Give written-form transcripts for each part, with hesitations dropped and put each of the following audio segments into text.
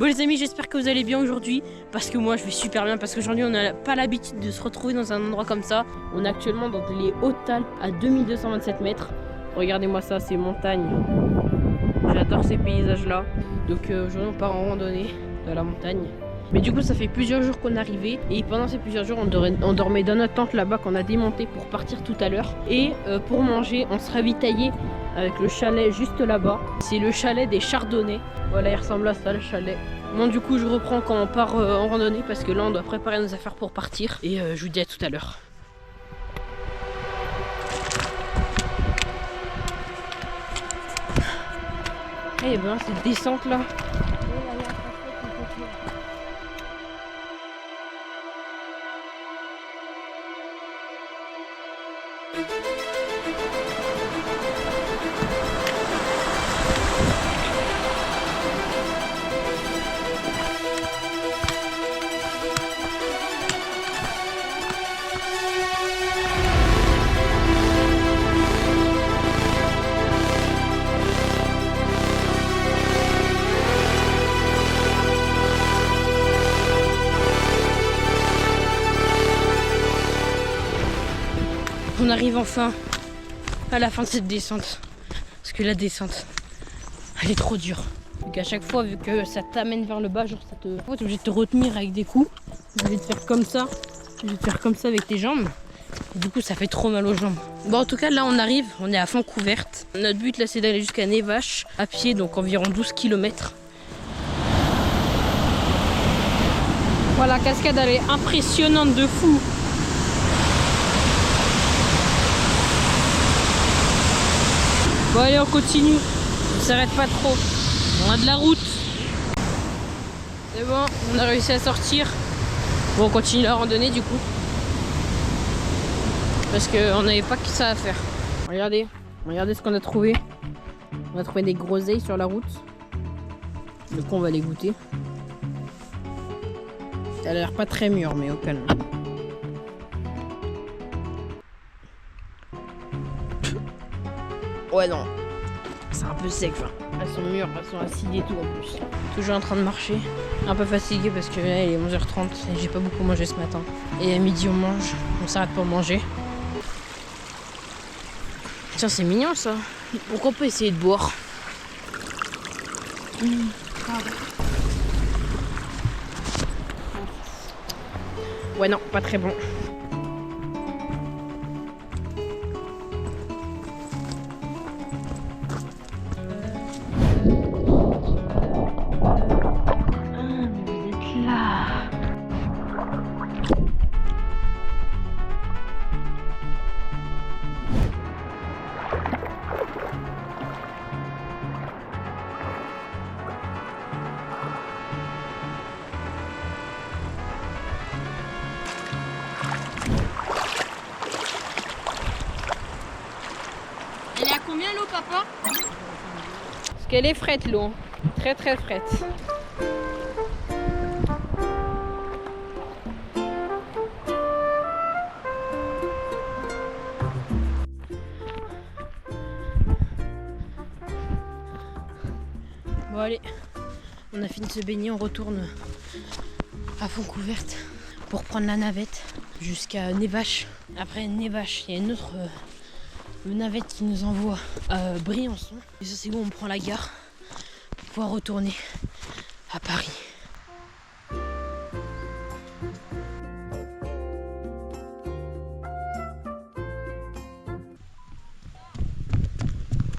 Bon les amis, j'espère que vous allez bien aujourd'hui, parce que moi je vais super bien, parce qu'aujourd'hui on n'a pas l'habitude de se retrouver dans un endroit comme ça. On est actuellement dans les Hautes-Alpes à 2227 mètres. Regardez-moi ça, ces montagnes. J'adore ces paysages là. Donc aujourd'hui on part en randonnée dans la montagne. Mais du coup ça fait plusieurs jours qu'on est arrivé, et pendant ces plusieurs jours on dormait dans notre tente là-bas qu'on a démonté pour partir tout à l'heure. Et pour manger on se ravitaillait avec le chalet juste là-bas. C'est le chalet des Chardonnays. Voilà, il ressemble à ça le chalet. Bon du coup je reprends quand on part en randonnée, parce que là on doit préparer nos affaires pour partir. Et je vous dis à tout à l'heure. Eh ben cette descente là. On arrive enfin à la fin de cette descente, parce que la descente elle est trop dure. Donc à chaque fois, vu que ça t'amène vers le bas, genre ça te... t'es obligé de te retenir avec des coups, t'es obligé de faire comme ça, t'es obligé de faire comme ça avec tes jambes, et du coup ça fait trop mal aux jambes. Bon en tout cas là on arrive, on est à fond couverte. Notre but là c'est d'aller jusqu'à Nevache à pied, donc environ 12 km. Voilà, la cascade elle est impressionnante de fou. Bon allez on continue, on s'arrête pas trop, on a de la route. C'est bon, on a réussi à sortir. Bon on continue la randonnée du coup, parce qu'on n'avait pas que ça à faire. Regardez ce qu'on a trouvé. On a trouvé des groseilles sur la route. Du coup on va les goûter. Ça a l'air pas très mûr mais au calme. Ouais non, c'est un peu sec, enfin. Elles sont mûres, elles sont acides et tout en plus. Toujours en train de marcher, un peu fatigué parce que là il est 11h30 et j'ai pas beaucoup mangé ce matin. Et à midi on mange, on s'arrête pour manger. Tiens c'est mignon ça, pourquoi pas essayer de boire? Ouais non, pas très bon. Elle est à combien l'eau, papa? Parce qu'elle est frette l'eau, très très frette. Bon allez, on a fini de se baigner, on retourne à fond couverte pour prendre la navette jusqu'à Nevache. Après Nevache, il y a une autre navette qui nous envoie à Briançon. Et ça c'est bon, on prend la gare pour pouvoir retourner à Paris.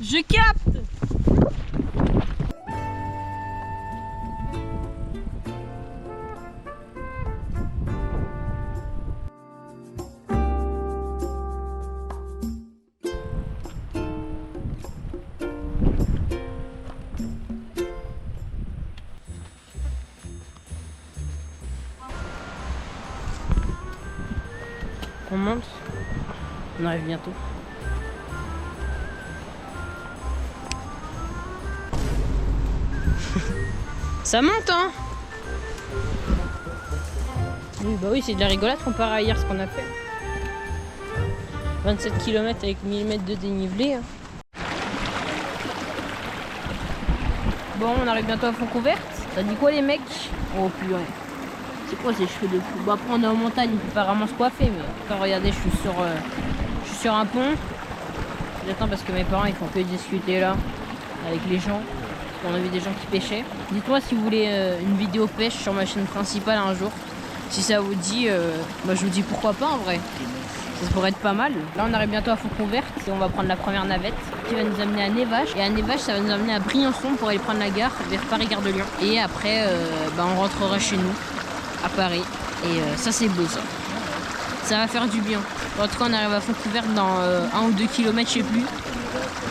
Je capte! On monte, on arrive bientôt. Ça monte hein. Oui bah oui c'est de la rigolade comparé à hier ce qu'on a fait. 27 km avec 1000 mètres de dénivelé. Hein. Bon, on arrive bientôt à fond couverte. Ça dit quoi les mecs? Oh purée. C'est quoi ces cheveux de fou? Bon après on est en montagne, on peut pas vraiment se coiffer, mais quand regardez je suis sur un pont. J'attends parce que mes parents ils font que discuter là avec les gens. Parce qu'on a vu des gens qui pêchaient. Dites-moi si vous voulez une vidéo pêche sur ma chaîne principale un jour. Si ça vous dit, bah je vous dis pourquoi pas en vrai. Ça pourrait être pas mal. Là on arrive bientôt à Faucon Verte et on va prendre la première navette qui va nous amener à Névache. Et à Névache ça va nous amener à Briançon pour aller prendre la gare vers Paris-Gare de Lyon. Et après bah, on rentrera chez nous à Paris. Et ça c'est beau ça. Ça va faire du bien. En tout cas on arrive à Faucon Verte dans 1 ou 2 kilomètres je sais plus.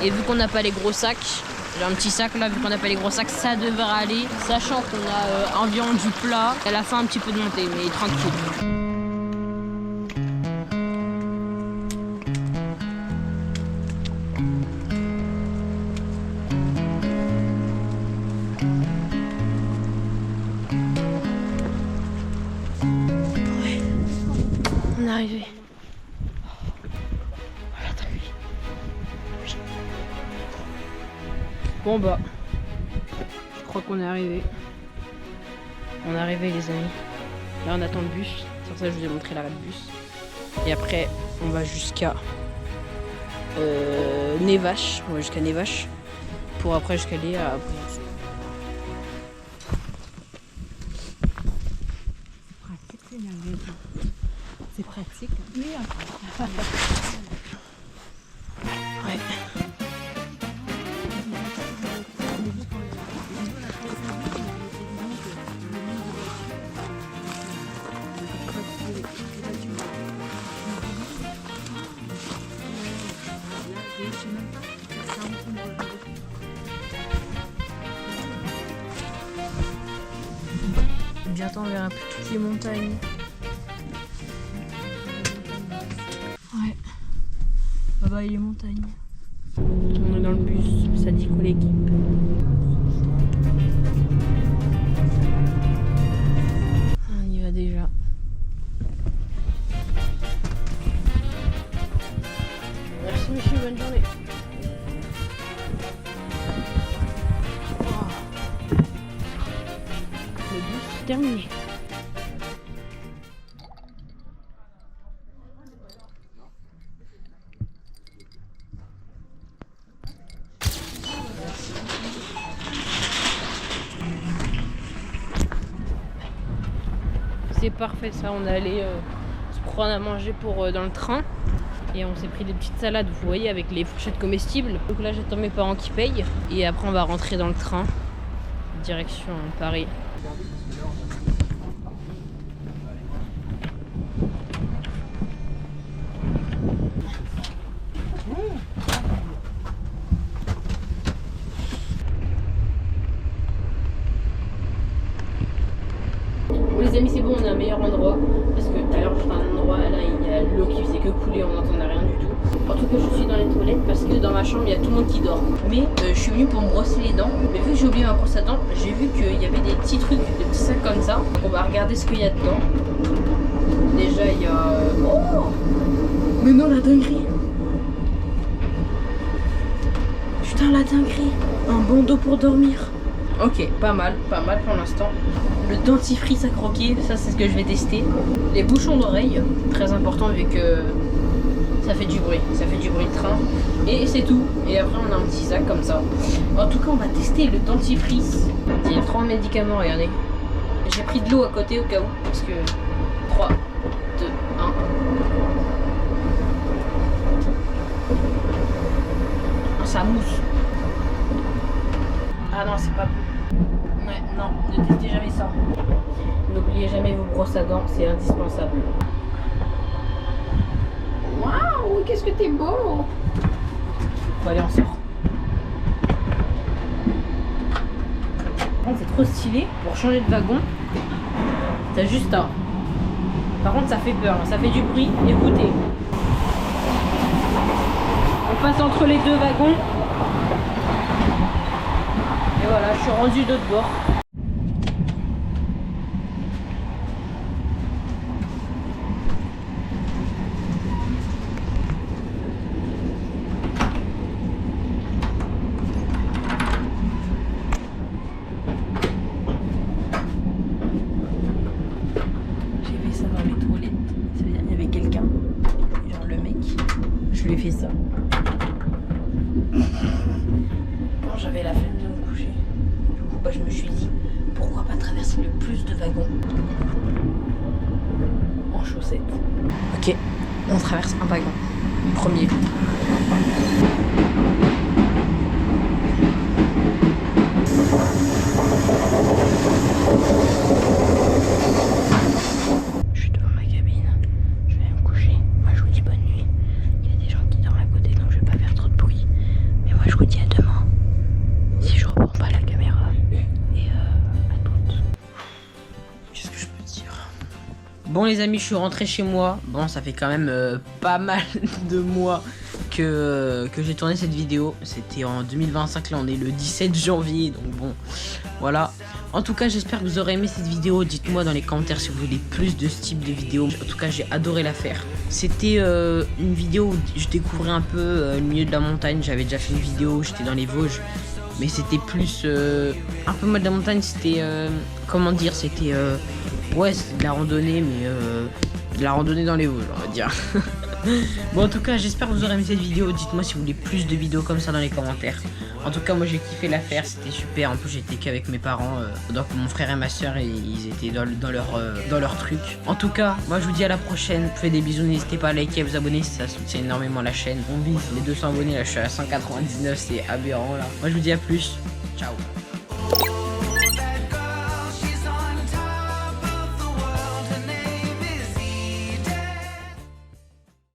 Et vu qu'on n'a pas les gros sacs, j'ai un petit sac là, vu qu'on n'a pas les gros sacs, ça devrait aller. Sachant qu'on a environ du plat. Elle a fait un petit peu de montée mais tranquille. On est arrivé. Voilà, t'as vu. Bon bah, je crois qu'on est arrivé. On est arrivé les amis. Là on attend le bus. C'est pour ça que je vous ai montré l'arrêt de bus. Et après on va jusqu'à Névache. On va jusqu'à Névache. Pour après jusqu'à aller à Briançon. C'est pratique. Oui, Ouais. Bientôt on verra plus toutes les montagnes. Ouais. Bye bye les montagnes. On est dans le bus, ça dit quoi l'équipe? On y va déjà. Merci monsieur, bonne journée. Oh. Le bus terminé. C'est parfait ça, on est allé se prendre à manger pour dans le train et on s'est pris des petites salades, vous voyez, avec les fourchettes comestibles. Donc là j'attends mes parents qui payent et après on va rentrer dans le train direction Paris. Bon les amis c'est bon, on a un meilleur endroit parce que tout à l'heure j'étais à un endroit là il y a l'eau qui faisait que couler, on n'entendait rien du tout. En tout cas je suis dans les toilettes parce que dans ma chambre il y a tout le monde qui dort. Mais je suis venue pour me brosser les dents. Mais vu que j'ai oublié ma brosse à dents, j'ai vu qu'il y avait des petits trucs, des petits sacs comme ça. Donc on va regarder ce qu'il y a dedans. Déjà il y a... Oh mais non la dinguerie. Putain la dinguerie. Un bandeau pour dormir. Ok, pas mal pour l'instant. Le dentifrice à croquer, ça c'est ce que je vais tester. Les bouchons d'oreille, très important vu que ça fait du bruit de train. Et c'est tout. Et après on a un petit sac comme ça. En tout cas on va tester le dentifrice. Il y a 3 médicaments, regardez. J'ai pris de l'eau à côté au cas où. Parce que 3, 2, 1. Ah, ça mousse. Ah non c'est pas bon. Ouais, non, ne testez jamais ça. N'oubliez jamais vos brosses à dents, c'est indispensable. Waouh, qu'est-ce que t'es beau! Bon allez, on sort. C'est trop stylé. Pour changer de wagon, t'as juste un. Par contre ça fait peur, ça fait du bruit. Écoutez. On passe entre les deux wagons. Et voilà, je suis rendu de l'autre bord. traverser le plus de wagons en chaussettes. Ok, on traverse un wagon. Premier. Je suis devant ma cabine. Je vais aller me coucher. Moi je vous dis bonne nuit. Il y a des gens qui dorment à côté donc je vais pas faire trop de bruit. Mais moi je vous dis à demain. Si je reprends pas la caméra. Et à toutes. Qu'est-ce que je peux dire? Bon les amis, je suis rentré chez moi. Bon, ça fait quand même pas mal de mois que j'ai tourné cette vidéo. C'était en 2025, là on est le 17 janvier. Donc bon, voilà. En tout cas, j'espère que vous aurez aimé cette vidéo. Dites-moi dans les commentaires si vous voulez plus de ce type de vidéo. En tout cas, j'ai adoré la faire. C'était une vidéo où je découvrais un peu le milieu de la montagne. J'avais déjà fait une vidéo, j'étais dans les Vosges. Mais c'était plus un peu mode de la montagne. C'était comment dire, c'était ouais, c'était de la randonnée, mais de la randonnée dans les Vosges, on va dire. Bon, en tout cas, j'espère que vous aurez aimé cette vidéo. Dites-moi si vous voulez plus de vidéos comme ça dans les commentaires. En tout cas, moi j'ai kiffé la faire, c'était super. En plus, j'étais qu'avec mes parents, donc mon frère et ma soeur, ils étaient dans leur truc. En tout cas, moi je vous dis à la prochaine. Je vous fais des bisous, n'hésitez pas à liker, à vous abonner, ça soutient énormément la chaîne. On vise les 200 abonnés, là je suis à 199, c'est aberrant là. Moi je vous dis à plus, ciao.